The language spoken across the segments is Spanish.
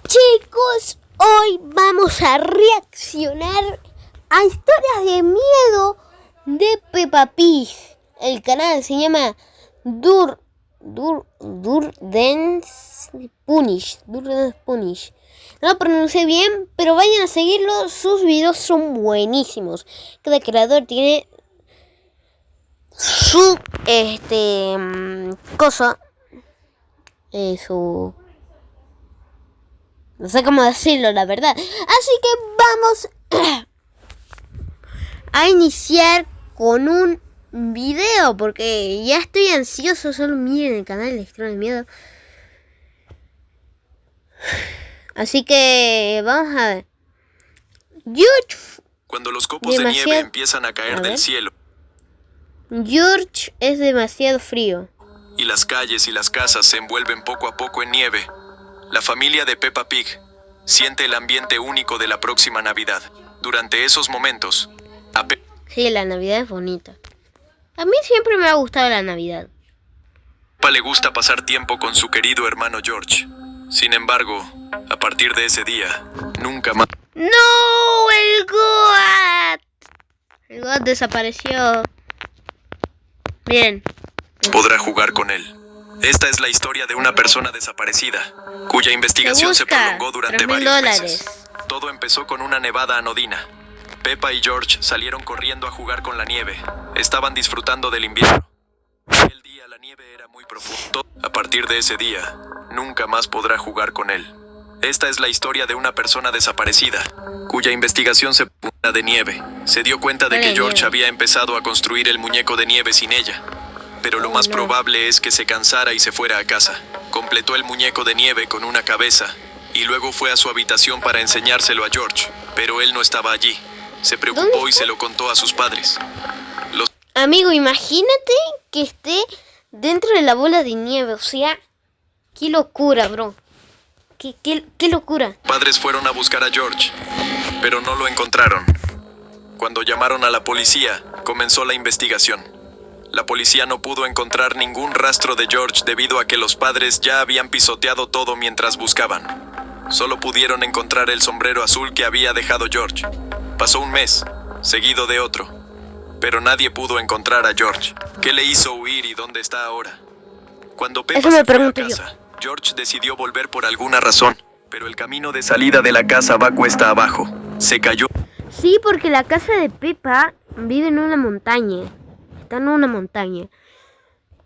Chicos, hoy vamos a reaccionar a historias de miedo de Peppa Pig. El canal se llama Dance Punish. No lo pronuncié bien, pero vayan a seguirlo. Sus videos son buenísimos. Cada creador tiene su su... No sé cómo decirlo, la verdad. Así que vamos a iniciar con un video, porque ya estoy ansioso. Solo miren el canal de Historias de Miedo. Así que vamos a ver. George. Cuando los copos de nieve empiezan a caer del cielo. George es demasiado frío. Y las calles y las casas se envuelven poco a poco en nieve. La familia de Peppa Pig siente el ambiente único de la próxima Navidad. Durante esos momentos, sí, la Navidad es bonita. A mí siempre me ha gustado la Navidad. Peppa le gusta pasar tiempo con su querido hermano George. Sin embargo, a partir de ese día, nunca más... ¡No! ¡El Goat! El Goat desapareció. Bien. Podrá jugar con él. Esta es la historia de una persona desaparecida, cuya investigación se prolongó durante varios meses. Todo empezó con una nevada anodina. Peppa y George salieron corriendo a jugar con la nieve. Estaban disfrutando del invierno. El día la nieve era muy profunda. A partir de ese día, nunca más podrá jugar con él. Esta es la historia de una persona desaparecida, cuya investigación se prolongó de nieve. Se dio cuenta de que George había empezado a construir el muñeco de nieve sin ella. Pero lo más probable es que se cansara y se fuera a casa. Completó el muñeco de nieve con una cabeza y luego fue a su habitación para enseñárselo a George, pero él no estaba allí. Se preocupó y se lo contó a sus padres. Amigo, imagínate que esté dentro de la bola de nieve, o sea, qué locura, bro. Qué locura. Los padres fueron a buscar a George, pero no lo encontraron. Cuando llamaron a la policía, comenzó la investigación. La policía no pudo encontrar ningún rastro de George debido a que los padres ya habían pisoteado todo mientras buscaban. Solo pudieron encontrar el sombrero azul que había dejado George. Pasó un mes, seguido de otro, pero nadie pudo encontrar a George. ¿Qué le hizo huir y dónde está ahora? Cuando Peppa se fue a casa, George decidió volver por alguna razón, pero el camino de salida de la casa va cuesta abajo. Se cayó. Sí, porque la casa de Peppa vive en una montaña. Está en una montaña.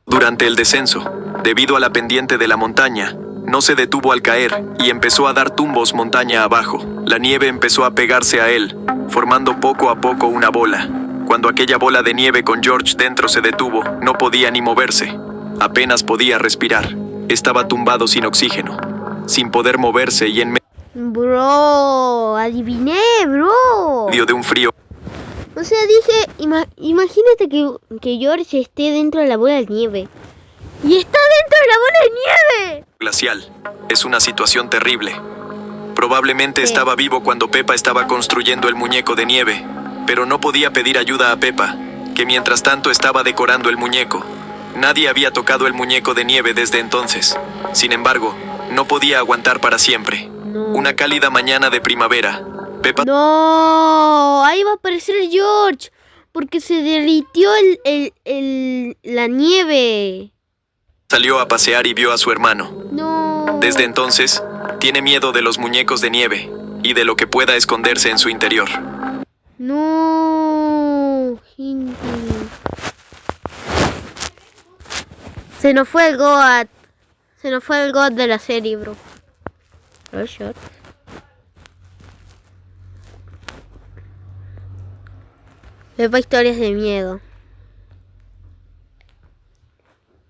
Durante el descenso, debido a la pendiente de la montaña, no se detuvo al caer y empezó a dar tumbos montaña abajo. La nieve empezó a pegarse a él, formando poco a poco una bola. Cuando aquella bola de nieve con George dentro se detuvo, no podía ni moverse. Apenas podía respirar. Estaba tumbado sin oxígeno, sin poder moverse y en Bro, adiviné, bro. medio de un frío. O sea, dije, imagínate que George esté dentro de la bola de nieve. ¡Y está dentro de la bola de nieve! Glacial. Es una situación terrible. Probablemente estaba vivo cuando Peppa estaba construyendo el muñeco de nieve, pero no podía pedir ayuda a Peppa, que mientras tanto estaba decorando el muñeco. Nadie había tocado el muñeco de nieve desde entonces. Sin embargo, no podía aguantar para siempre. Una cálida mañana de primavera, Peppa... No, ahí va a aparecer George, porque se derritió la nieve. Salió a pasear y vio a su hermano. No. Desde entonces, tiene miedo de los muñecos de nieve y de lo que pueda esconderse en su interior. No, gente. Se nos fue el Goat. Se nos fue el Goat de la serie, bro. Peppa historias de miedo.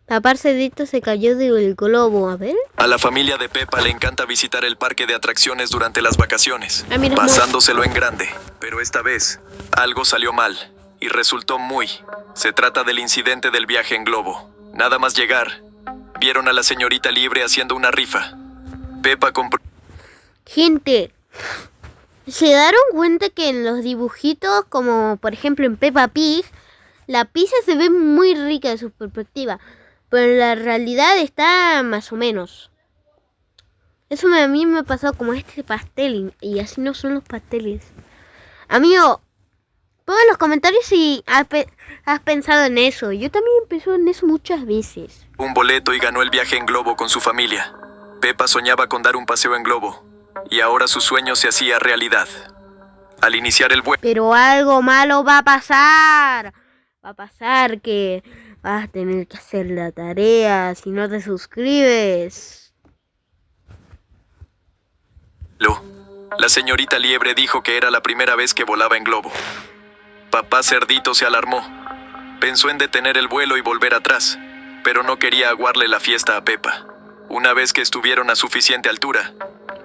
Papá Cerdito se cayó del globo, a ver. A la familia de Peppa le encanta visitar el parque de atracciones durante las vacaciones, mira, pasándoselo en grande. Pero esta vez, algo salió mal y resultó muy... Se trata del incidente del viaje en globo. Nada más llegar, vieron a la señorita Liebre haciendo una rifa. Peppa compró... Gente, ¿se dieron cuenta que en los dibujitos, como por ejemplo en Peppa Pig, la pizza se ve muy rica de su perspectiva, pero en la realidad está más o menos? Eso a mí me ha pasado como este pastel y así no son los pasteles. Amigo, pon en los comentarios si has pensado en eso. Yo también he pensado en eso muchas veces. Un boleto y ganó el viaje en globo con su familia. Peppa soñaba con dar un paseo en globo y ahora su sueño se hacía realidad. Al iniciar el vuelo... Pero algo malo va a pasar. Va a pasar que vas a tener que hacer la tarea si no te suscribes. La señorita Liebre dijo que era la primera vez que volaba en globo. Papá Cerdito se alarmó. Pensó en detener el vuelo y volver atrás, pero no quería aguarle la fiesta a Peppa. Una vez que estuvieron a suficiente altura,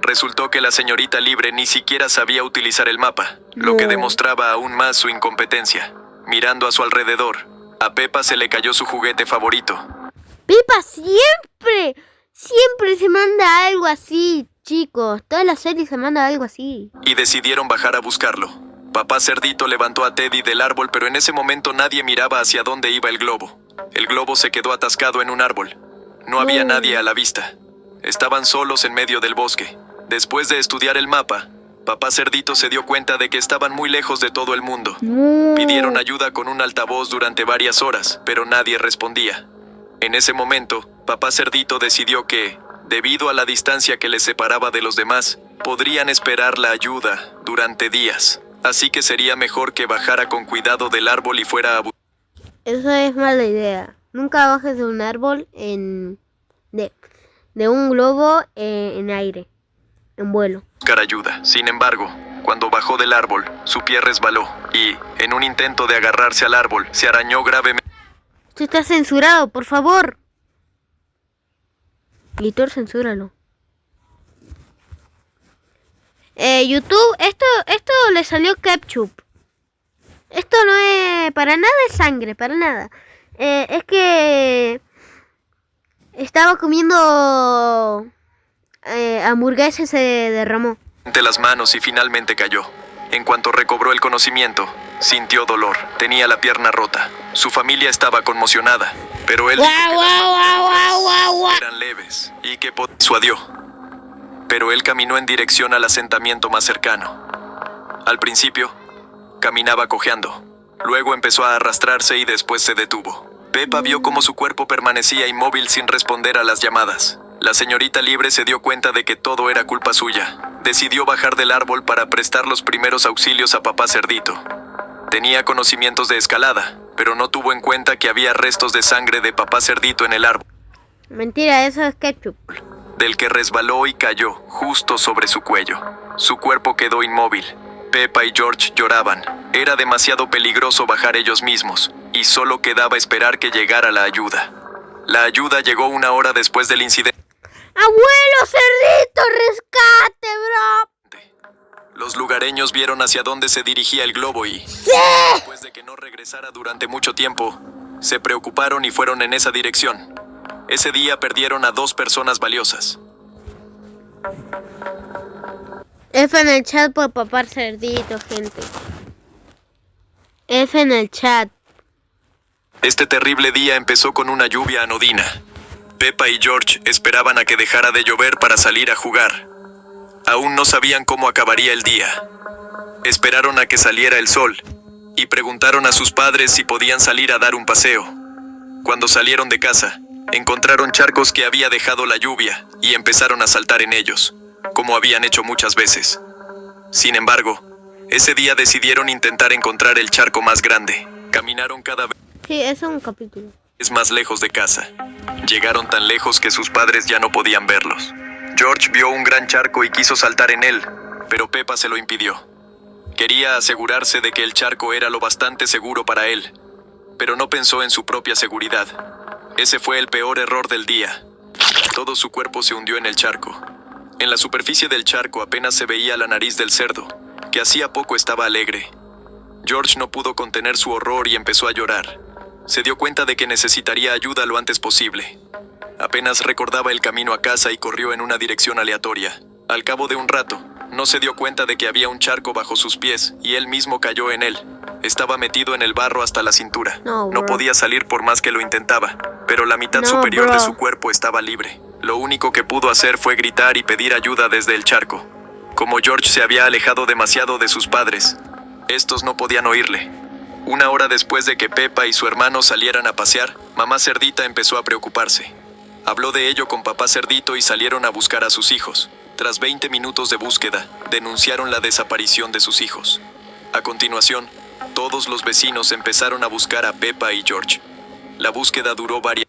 resultó que la señorita Liebre ni siquiera sabía utilizar el mapa, lo que demostraba aún más su incompetencia. Mirando a su alrededor, a Peppa se le cayó su juguete favorito. Peppa siempre se manda algo así, chicos. Todas las series se manda algo así. Y decidieron bajar a buscarlo. Papá Cerdito levantó a Teddy del árbol, pero en ese momento nadie miraba hacia dónde iba el globo. El globo se quedó atascado en un árbol. No había nadie a la vista. Estaban solos en medio del bosque. Después de estudiar el mapa, Papá Cerdito se dio cuenta de que estaban muy lejos de todo el mundo. Pidieron ayuda con un altavoz durante varias horas, pero nadie respondía. En ese momento, Papá Cerdito decidió que, debido a la distancia que les separaba de los demás, podrían esperar la ayuda durante días. Así que sería mejor que bajara con cuidado del árbol y fuera a buscar. Eso es mala idea. Nunca bajes de un árbol de un globo en aire, en vuelo. Buscar ayuda. Sin embargo, cuando bajó del árbol, su pie resbaló y, en un intento de agarrarse al árbol, se arañó gravemente. Esto está censurado, por favor. Editor, censúralo. YouTube, esto le salió ketchup. Esto no es para nada de sangre, para nada. Es que estaba comiendo hamburguesa y se derramó. Entre las manos y finalmente cayó. En cuanto recobró el conocimiento, sintió dolor. Tenía la pierna rota. Su familia estaba conmocionada, pero él dijo que eran leves y que disuadió. Pero él caminó en dirección al asentamiento más cercano. Al principio, caminaba cojeando. Luego empezó a arrastrarse y después se detuvo. Peppa vio cómo su cuerpo permanecía inmóvil sin responder a las llamadas. La señorita Liebre se dio cuenta de que todo era culpa suya. Decidió bajar del árbol para prestar los primeros auxilios a Papá Cerdito. Tenía conocimientos de escalada, pero no tuvo en cuenta que había restos de sangre de Papá Cerdito en el árbol. Mentira, eso es ketchup. Del que resbaló y cayó justo sobre su cuello. Su cuerpo quedó inmóvil. Peppa y George lloraban. Era demasiado peligroso bajar ellos mismos, y solo quedaba esperar que llegara la ayuda. La ayuda llegó 1 hora después del incidente. ¡Abuelo Cerdito, rescate, bro! Los lugareños vieron hacia dónde se dirigía el globo y, después de que no regresara durante mucho tiempo, se preocuparon y fueron en esa dirección. Ese día perdieron a 2 personas valiosas. F en el chat por Papá Cerdito, gente. F en el chat. Este terrible día empezó con una lluvia anodina. Peppa y George esperaban a que dejara de llover para salir a jugar. Aún no sabían cómo acabaría el día. Esperaron a que saliera el sol y preguntaron a sus padres si podían salir a dar un paseo. Cuando salieron de casa, encontraron charcos que había dejado la lluvia y empezaron a saltar en ellos, como habían hecho muchas veces. Sin embargo, ese día decidieron intentar encontrar el charco más grande. Caminaron cada vez es un capítulo. Más lejos de casa. Llegaron tan lejos que sus padres ya no podían verlos. George vio un gran charco y quiso saltar en él, pero Peppa se lo impidió. Quería asegurarse de que el charco era lo bastante seguro para él, pero no pensó en su propia seguridad. Ese fue el peor error del día. Todo su cuerpo se hundió en el charco. En la superficie del charco apenas se veía la nariz del cerdo, que hacía poco estaba alegre. George no pudo contener su horror y empezó a llorar. Se dio cuenta de que necesitaría ayuda lo antes posible. Apenas recordaba el camino a casa y corrió en una dirección aleatoria. Al cabo de un rato, no se dio cuenta de que había un charco bajo sus pies y él mismo cayó en él. Estaba metido en el barro hasta la cintura. No podía salir por más que lo intentaba, pero la mitad superior de su cuerpo estaba libre. Lo único que pudo hacer fue gritar y pedir ayuda desde el charco. Como George se había alejado demasiado de sus padres, estos no podían oírle. Una hora después de que Peppa y su hermano salieran a pasear, mamá cerdita empezó a preocuparse. Habló de ello con papá cerdito y salieron a buscar a sus hijos. Tras 20 minutos de búsqueda, denunciaron la desaparición de sus hijos. A continuación, todos los vecinos empezaron a buscar a Peppa y George. La búsqueda duró varias...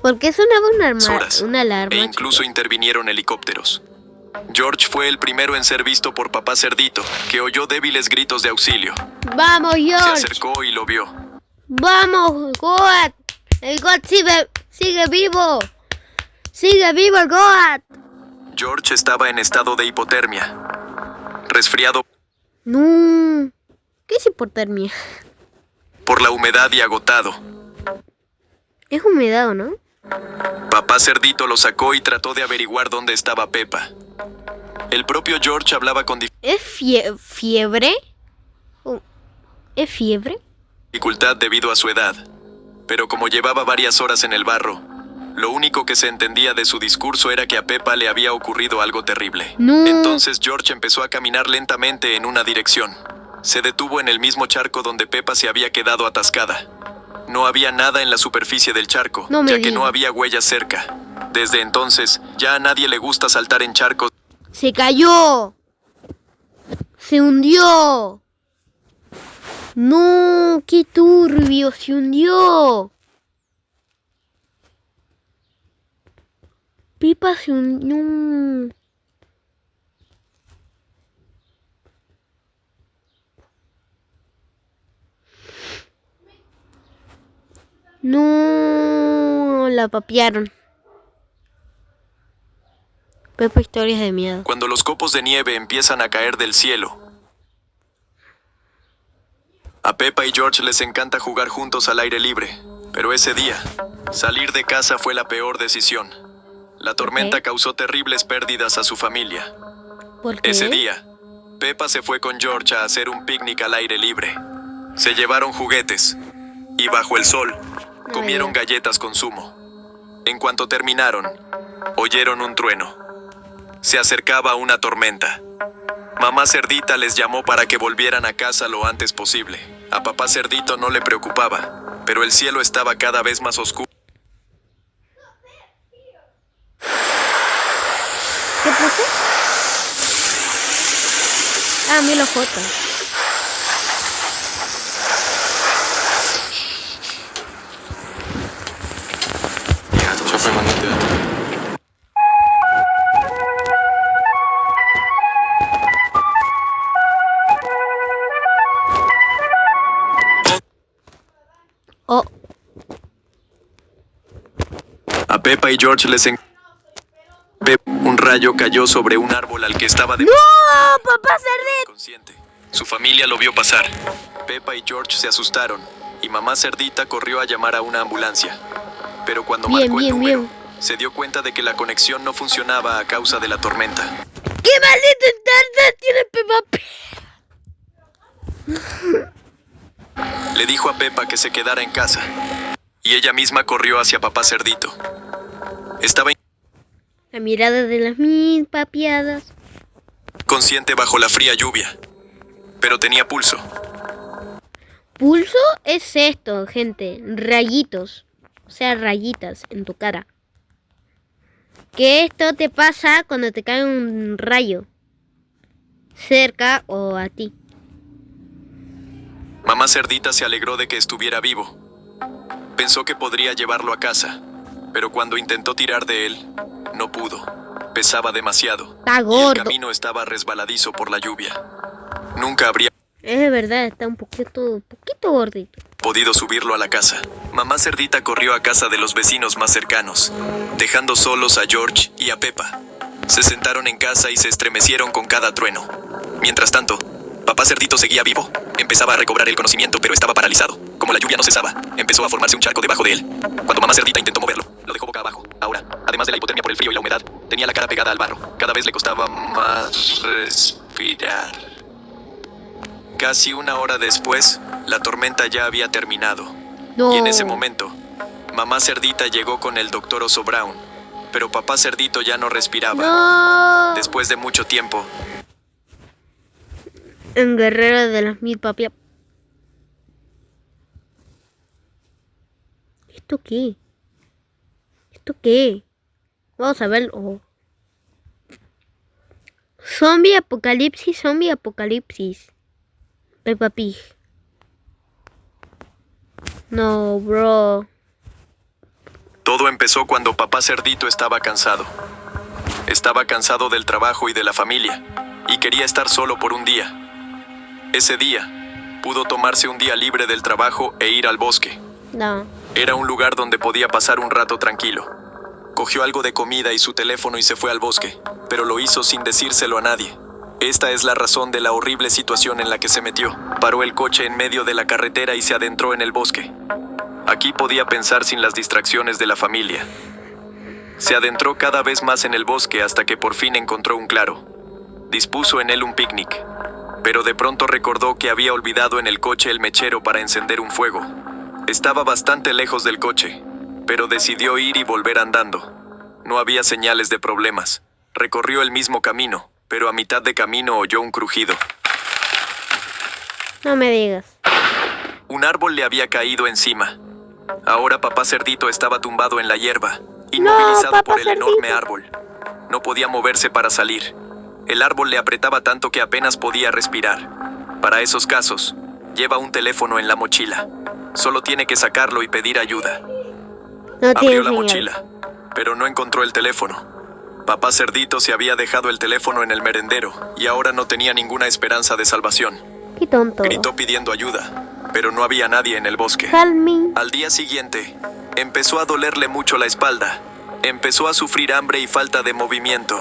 ¿Por qué sonaba horas, una alarma? E incluso intervinieron helicópteros. George fue el primero en ser visto por papá cerdito, que oyó débiles gritos de auxilio. ¡Vamos, George! Se acercó y lo vio. ¡Vamos, Goat! ¡El Goat sigue vivo! ¡Sigue vivo el Goat! George estaba en estado de hipotermia. Resfriado No. ¿Qué es hipotermia? por la humedad y agotado. Es humedad, ¿no? Papá cerdito lo sacó y trató de averiguar dónde estaba Peppa. El propio George hablaba con ¿Es fiebre? ¿Es fiebre? dificultad debido a su edad. Pero como llevaba varias horas en el barro, lo único que se entendía de su discurso era que a Peppa le había ocurrido algo terrible. No. Entonces George empezó a caminar lentamente en una dirección. Se detuvo en el mismo charco donde Peppa se había quedado atascada. No había nada en la superficie del charco, No me ya que digas. no había huellas cerca. Desde entonces, ya a nadie le gusta saltar en charcos. ¡Se cayó! ¡Se hundió! ¡No! ¡Qué turbio! ¡Se hundió! Peppa se hundió. No, la papearon. Peppa, historias de miedo. Cuando los copos de nieve empiezan a caer del cielo. A Peppa y George les encanta jugar juntos al aire libre, pero ese día, salir de casa fue la peor decisión. La tormenta causó terribles pérdidas a su familia. ¿Por qué? Ese día, Peppa se fue con George a hacer un picnic al aire libre. Se llevaron juguetes y bajo el sol comieron galletas con zumo. En cuanto terminaron, oyeron un trueno. Se acercaba una tormenta. Mamá cerdita les llamó para que volvieran a casa lo antes posible. A papá cerdito no le preocupaba, pero el cielo estaba cada vez más oscuro. ¿Qué puse? Ah, mi foto. Oh, A Peppa y George les un rayo cayó sobre un árbol al que estaba de ¡no! ¡Papá cerdito! consciente. Su familia lo vio pasar. Peppa y George se asustaron y mamá cerdita corrió a llamar a una ambulancia. Pero cuando marcó el número, se dio cuenta de que la conexión no funcionaba a causa de la tormenta. ¡Qué maldito internet tiene Peppa Pig! Le dijo a Peppa que se quedara en casa, y ella misma corrió hacia papá cerdito. Estaba La mirada de las mil papiadas. inconsciente bajo la fría lluvia, pero tenía pulso. Pulso es esto, gente. Rayitos. O sea, rayitas en tu cara. Que esto te pasa cuando te cae un rayo. Cerca o a ti. Mamá cerdita se alegró de que estuviera vivo. Pensó que podría llevarlo a casa, pero cuando intentó tirar de él, no pudo. Pesaba demasiado. Está Y el gordo. camino estaba resbaladizo por la lluvia. Nunca habría Es de verdad, está un poquito gordito. podido subirlo a la casa. Mamá cerdita corrió a casa de los vecinos más cercanos, dejando solos a George y a Peppa. Se sentaron en casa y se estremecieron con cada trueno. Mientras tanto, papá cerdito seguía vivo. Empezaba a recobrar el conocimiento, pero estaba paralizado. Como la lluvia no cesaba, empezó a formarse un charco debajo de él. Cuando mamá cerdita intentó moverlo, lo dejó boca abajo. Ahora, además de la hipotermia por el frío y la humedad, tenía la cara pegada al barro. Cada vez le costaba más respirar. Casi una hora después, la tormenta ya había terminado. No. Y en ese momento, mamá cerdita llegó con el doctor Oso Brown, pero papá cerdito ya no respiraba. No. Después de mucho tiempo, En Guerrero de las Mil Papias. ¿Esto qué? ¿Esto qué? Vamos a verlo. Zombie apocalipsis, zombie apocalipsis. Peppa Pig. No, bro. todo empezó cuando papá cerdito estaba cansado. Estaba cansado del trabajo y de la familia, y quería estar solo por un día. Ese día, pudo tomarse un día libre del trabajo e ir al bosque. No. Era un lugar donde podía pasar un rato tranquilo. Cogió algo de comida y su teléfono y se fue al bosque, pero lo hizo sin decírselo a nadie. Esta es la razón de la horrible situación en la que se metió. Paró el coche en medio de la carretera y se adentró en el bosque. Aquí podía pensar sin las distracciones de la familia. Se adentró cada vez más en el bosque hasta que por fin encontró un claro. Dispuso en él un picnic, pero de pronto recordó que había olvidado en el coche el mechero para encender un fuego. Estaba bastante lejos del coche, pero decidió ir y volver andando. No había señales de problemas. Recorrió el mismo camino, pero a mitad de camino oyó un crujido. No me digas. Un árbol le había caído encima. Ahora papá cerdito estaba tumbado en la hierba, inmovilizado papá por el cerdito. enorme árbol. No podía moverse para salir. El árbol le apretaba tanto que apenas podía respirar. Para esos casos, lleva un teléfono en la mochila. Solo tiene que sacarlo y pedir ayuda. No tiene Abrió la señal. mochila, pero no encontró el teléfono. Papá cerdito se había dejado el teléfono en el merendero y ahora no tenía ninguna esperanza de salvación. Qué tonto. Gritó pidiendo ayuda, pero no había nadie en el bosque. Help me. Al día siguiente, empezó a dolerle mucho la espalda. Empezó a sufrir hambre y falta de movimiento.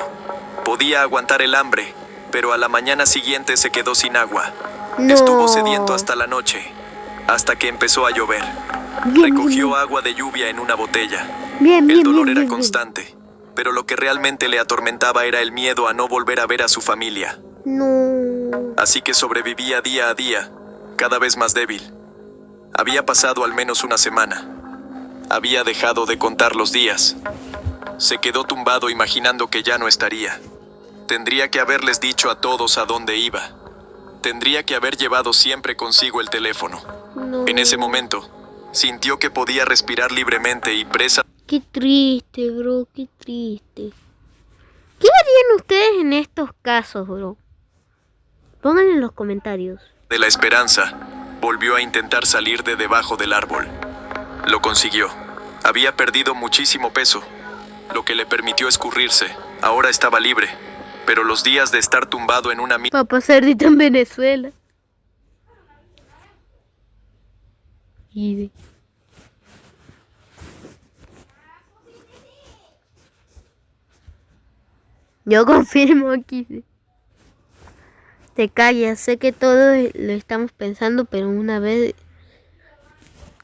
Podía aguantar el hambre, pero a la mañana siguiente se quedó sin agua. No. Estuvo sediento hasta la noche, hasta que empezó a llover. Bien, Recogió agua de lluvia en una botella. bien, bien, El dolor bien, era bien, constante, pero lo que realmente le atormentaba era el miedo a no volver a ver a su familia. bien. No. Así que sobrevivía día a día, cada vez más débil. Había pasado al menos una semana. Había dejado de contar los días. Se quedó tumbado imaginando que ya no estaría. Tendría que haberles dicho a todos a dónde iba. Tendría que haber llevado siempre consigo el teléfono. No. En ese momento, sintió que podía respirar libremente y presa Qué triste, bro, qué triste. ¿Qué harían ustedes en estos casos, bro? Pongan en los comentarios. de la esperanza, volvió a intentar salir de debajo del árbol. Lo consiguió. Había perdido muchísimo peso, lo que le permitió escurrirse. Ahora estaba libre, pero los días de estar tumbado en una Papá cerdito en Venezuela. Y yo confirmo aquí. Te callas, sé que todos lo estamos pensando, pero una vez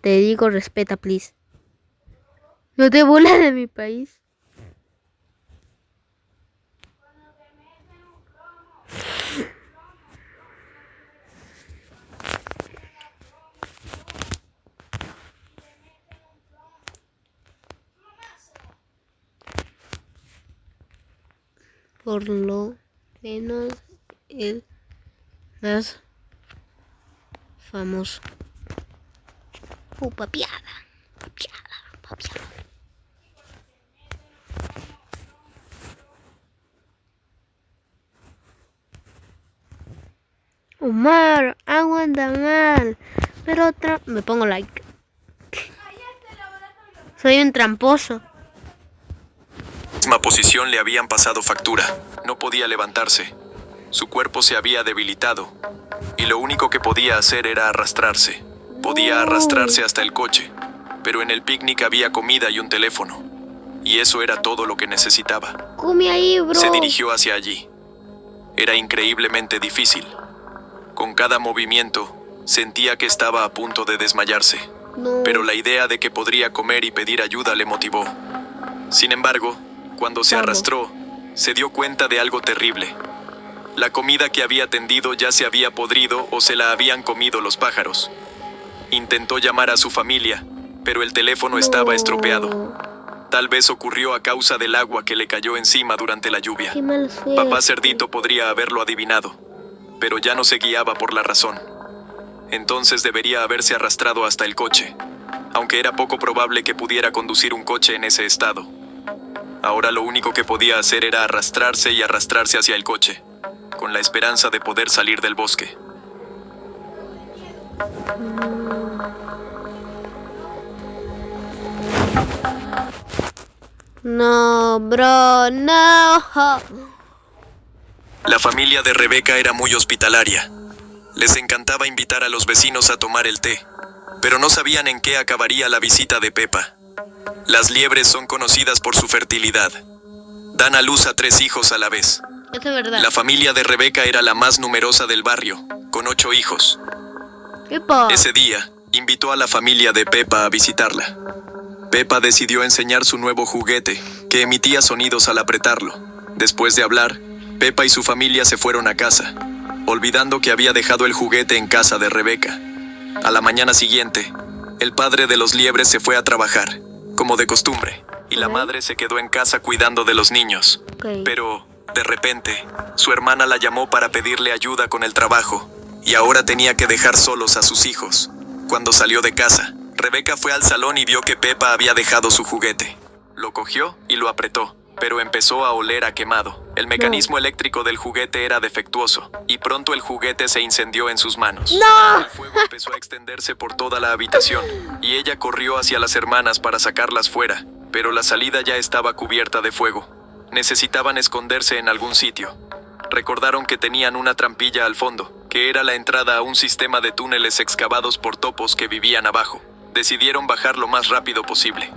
te digo respeta, please. No te burles de mi país. Por lo menos el más famoso. Papiada, papiada, papiada. Omar, aguanta mal. Pero me pongo like. Soy un tramposo. misma posición le habían pasado factura. No podía levantarse. Su cuerpo se había debilitado, y lo único que podía hacer era arrastrarse. Podía arrastrarse hasta el coche, pero en el picnic había comida y un teléfono, y eso era todo lo que necesitaba. Come ahí, bro. Se dirigió hacia allí. Era increíblemente difícil. Con cada movimiento, sentía que estaba a punto de desmayarse, No. pero la idea de que podría comer y pedir ayuda le motivó. Sin embargo, cuando se Vamos. arrastró, se dio cuenta de algo terrible. La comida que había tendido ya se había podrido o se la habían comido los pájaros. Intentó llamar a su familia, pero el teléfono estaba estropeado. Tal vez ocurrió a causa del agua que le cayó encima durante la lluvia. Qué mala suerte. Papá Cerdito podría haberlo adivinado, pero ya no se guiaba por la razón. Entonces debería haberse arrastrado hasta el coche, aunque era poco probable que pudiera conducir un coche en ese estado. Ahora lo único que podía hacer era arrastrarse y arrastrarse hacia el coche, con la esperanza de poder salir del bosque. No, bro, no. La familia de Rebeca era muy hospitalaria. Les encantaba invitar a los vecinos a tomar el té, pero no sabían en qué acabaría la visita de Pepa. Las liebres son conocidas por su fertilidad. Dan a luz a 3 hijos a la vez. Eso es verdad. La familia de Rebeca era la más numerosa del barrio, con 8 hijos. Pepa. Ese día, invitó a la familia de Pepa a visitarla. Pepa decidió enseñar su nuevo juguete, que emitía sonidos al apretarlo. Después de hablar, Pepa y su familia se fueron a casa, olvidando que había dejado el juguete en casa de Rebeca. A la mañana siguiente, el padre de los liebres se fue a trabajar, como de costumbre, y la madre se quedó en casa cuidando de los niños. Pero, de repente, su hermana la llamó para pedirle ayuda con el trabajo, y ahora tenía que dejar solos a sus hijos. Cuando salió de casa, Rebeca fue al salón y vio que Pepa había dejado su juguete. Lo cogió y lo apretó, pero empezó a oler a quemado. El mecanismo eléctrico del juguete era defectuoso, y pronto el juguete se incendió en sus manos. ¡No! El fuego empezó a extenderse por toda la habitación, y ella corrió hacia las hermanas para sacarlas fuera, pero la salida ya estaba cubierta de fuego. Necesitaban esconderse en algún sitio. Recordaron que tenían una trampilla al fondo, que era la entrada a un sistema de túneles excavados por topos que vivían abajo. Decidieron bajar lo más rápido posible.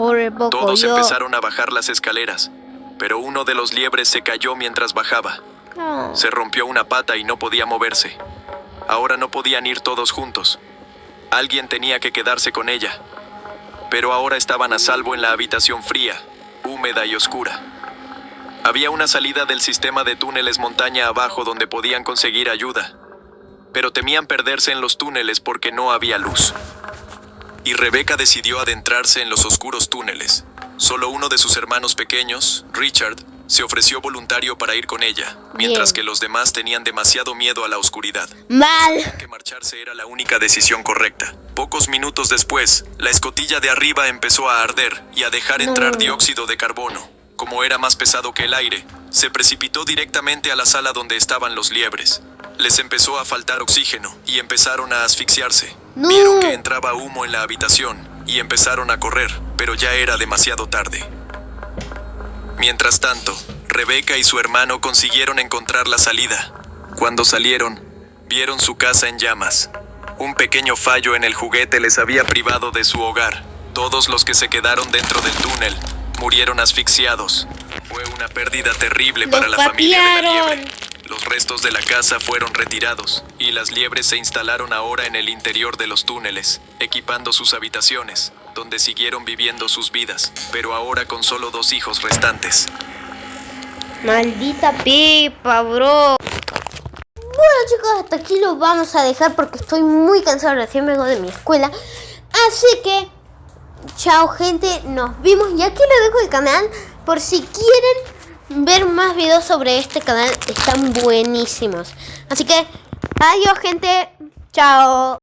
Todos empezaron a bajar las escaleras, pero uno de los liebres se cayó mientras bajaba. Se rompió una pata y no podía moverse. Ahora no podían ir todos juntos. Alguien tenía que quedarse con ella. Pero ahora estaban a salvo en la habitación fría, húmeda y oscura. Había una salida del sistema de túneles montaña abajo donde podían conseguir ayuda, pero temían perderse en los túneles porque no había luz. Y Rebeca decidió adentrarse en los oscuros túneles. Solo uno de sus hermanos pequeños, Richard, se ofreció voluntario para ir con ella, mientras que los demás tenían demasiado miedo a la oscuridad. Mal. Que marcharse era la única decisión correcta. Pocos minutos después, la escotilla de arriba empezó a arder y a dejar entrar dióxido de carbono. Como era más pesado que el aire, se precipitó directamente a la sala donde estaban los liebres. Les empezó a faltar oxígeno y empezaron a asfixiarse. Vieron que entraba humo en la habitación y empezaron a correr, pero ya era demasiado tarde. Mientras tanto, Rebeca y su hermano consiguieron encontrar la salida. Cuando salieron, vieron su casa en llamas. Un pequeño fallo en el juguete les había privado de su hogar. Todos los que se quedaron dentro del túnel murieron asfixiados. Fue una pérdida terrible para la familia de la liebre. Los restos de la casa fueron retirados, y las liebres se instalaron ahora en el interior de los túneles, equipando sus habitaciones, donde siguieron viviendo sus vidas, pero ahora con solo 2 hijos restantes. Maldita Pepa, bro. Bueno, chicos, hasta aquí lo vamos a dejar porque estoy muy cansado, recién vengo de mi escuela. Así que, chao gente, nos vimos. Y aquí les dejo el canal por si quieren ver más videos sobre este canal. Están buenísimos. Así que, adiós gente, chao.